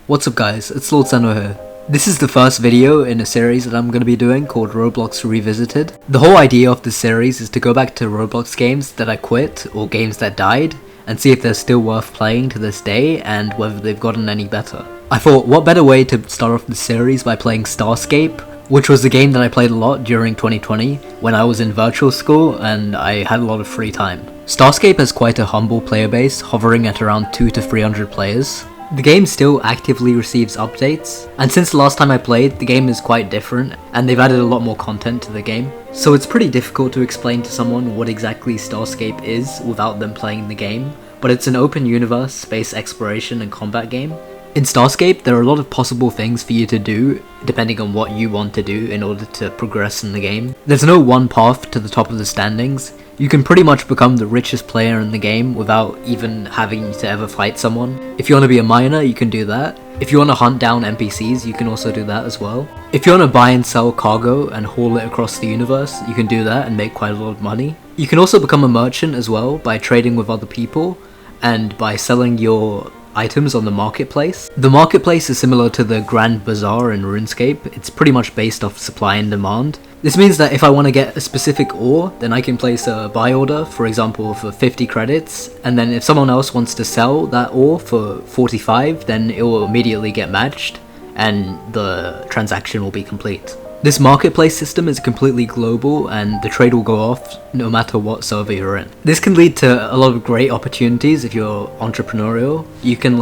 What's up guys, it's Lord Seno here. This is the first video in a series that I'm going to be doing called ROBLOX Revisited. The whole idea of this series is to go back to Roblox games that I quit or games that died and see if they're still worth playing to this day and whether they've gotten any better. I thought what better way to start off the series by playing Starscape, which was a game that I played a lot during 2020 when I was in virtual school and I had a lot of free time. Starscape has quite a humble player base, hovering at around 200 to 300 players. The game still actively receives updates, and since the last time I played, the game is quite different, and they've added a lot more content to the game. So it's pretty difficult to explain to someone what exactly Starscape is without them playing the game, but it's an open universe, space exploration and combat game. In Starscape, there are a lot of possible things for you to do, depending on what you want to do in order to progress in the game. There's no one path to the top of the standings. You can pretty much become the richest player in the game without even having to ever fight someone. If you want to be a miner, you can do that. If you want to hunt down NPCs, you can also do that as well. If you want to buy and sell cargo and haul it across the universe, you can do that and make quite a lot of money. You can also become a merchant as well by trading with other people and by selling your items on the marketplace. The marketplace is similar to the Grand Bazaar in RuneScape. It's pretty much based off supply and demand. This means that if I want to get a specific ore, then I can place a buy order, for example for 50 credits, and then if someone else wants to sell that ore for 45, then it will immediately get matched and the transaction will be complete. This marketplace system is completely global and the trade will go off no matter what server you're in. This can lead to a lot of great opportunities if you're entrepreneurial. You can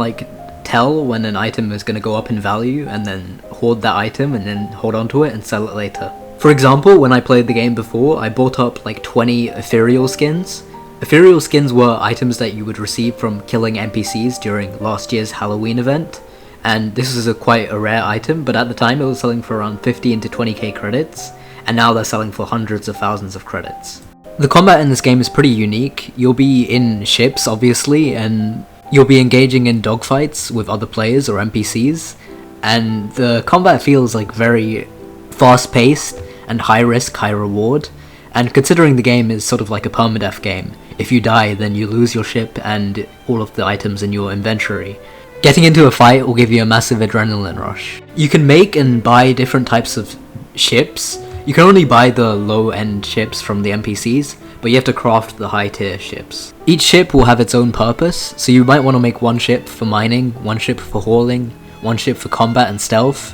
tell when an item is going to go up in value and then hoard that item and then hold on to it and sell it later. For example, when I played the game before, I bought up 20 ethereal skins. Ethereal skins were items that you would receive from killing NPCs during last year's Halloween event. And this is quite a rare item, but at the time it was selling for around 15 to 20k credits, and now they're selling for hundreds of thousands of credits. The combat in this game is pretty unique. You'll be in ships, obviously, and you'll be engaging in dogfights with other players or NPCs, and the combat feels very fast-paced and high risk, high reward, and considering the game is sort of like a permadeath game, if you die then you lose your ship and all of the items in your inventory. Getting into a fight will give you a massive adrenaline rush. You can make and buy different types of ships. You can only buy the low-end ships from the NPCs, but you have to craft the high-tier ships. Each ship will have its own purpose, so you might want to make one ship for mining, one ship for hauling, one ship for combat and stealth,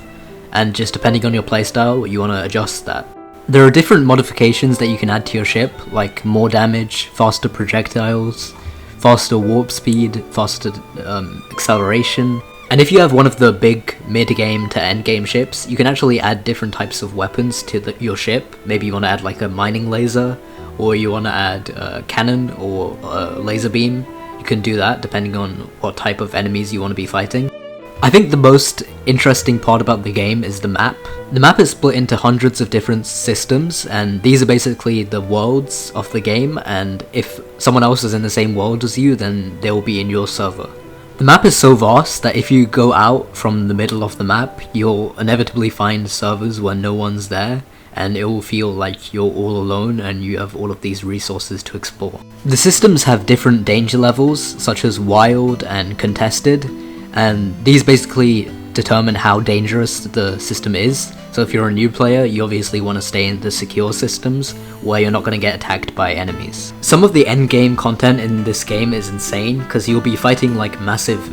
and just depending on your playstyle, you want to adjust that. There are different modifications that you can add to your ship, like more damage, faster projectiles, faster warp speed, faster acceleration. And if you have one of the big mid-game to end-game ships, you can actually add different types of weapons to your ship. Maybe you want to add a mining laser, or you want to add a cannon or a laser beam. You can do that depending on what type of enemies you want to be fighting. I think the most interesting part about the game is the map. The map is split into hundreds of different systems, and these are basically the worlds of the game, and if someone else is in the same world as you, then they will be in your server. The map is so vast that if you go out from the middle of the map, you'll inevitably find servers where no one's there, and it will feel like you're all alone and you have all of these resources to explore. The systems have different danger levels, such as wild and contested, and these basically determine how dangerous the system is. So if you're a new player, you obviously want to stay in the secure systems where you're not going to get attacked by enemies. Some of the endgame content in this game is insane because you'll be fighting massive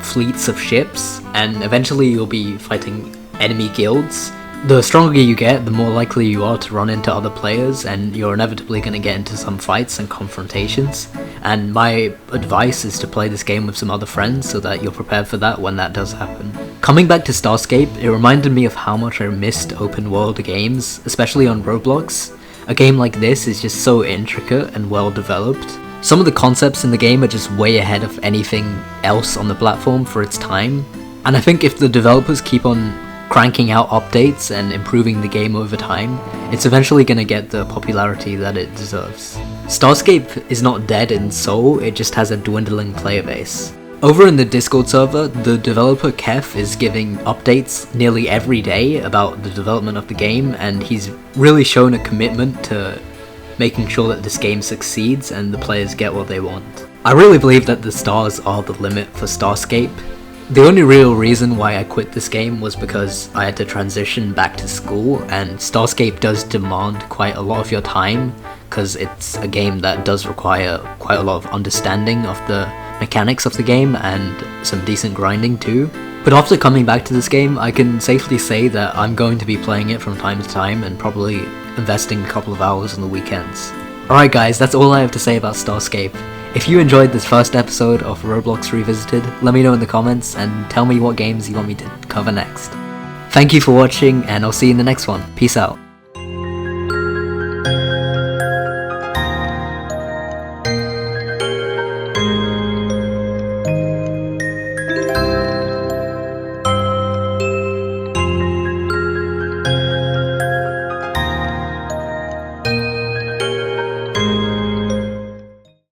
fleets of ships, and eventually you'll be fighting enemy guilds. The stronger you get, the more likely you are to run into other players, and you're inevitably going to get into some fights and confrontations. And my advice is to play this game with some other friends so that you're prepared for that when that does happen. Coming back to Starscape, it reminded me of how much I missed open world games, especially on Roblox. A game like this is just so intricate and well developed. Some of the concepts in the game are just way ahead of anything else on the platform for its time. And I think if the developers keep on cranking out updates and improving the game over time, it's eventually going to get the popularity that it deserves. Starscape is not dead in soul, it just has a dwindling player base. Over in the Discord server, the developer Kef is giving updates nearly every day about the development of the game, and he's really shown a commitment to making sure that this game succeeds and the players get what they want. I really believe that the stars are the limit for Starscape. The only real reason why I quit this game was because I had to transition back to school, and Starscape does demand quite a lot of your time, because it's a game that does require quite a lot of understanding of the mechanics of the game and some decent grinding too. But after coming back to this game, I can safely say that I'm going to be playing it from time to time and probably investing a couple of hours on the weekends. Alright guys, that's all I have to say about Starscape. If you enjoyed this first episode of Roblox Revisited, let me know in the comments and tell me what games you want me to cover next. Thank you for watching, and I'll see you in the next one. Peace out.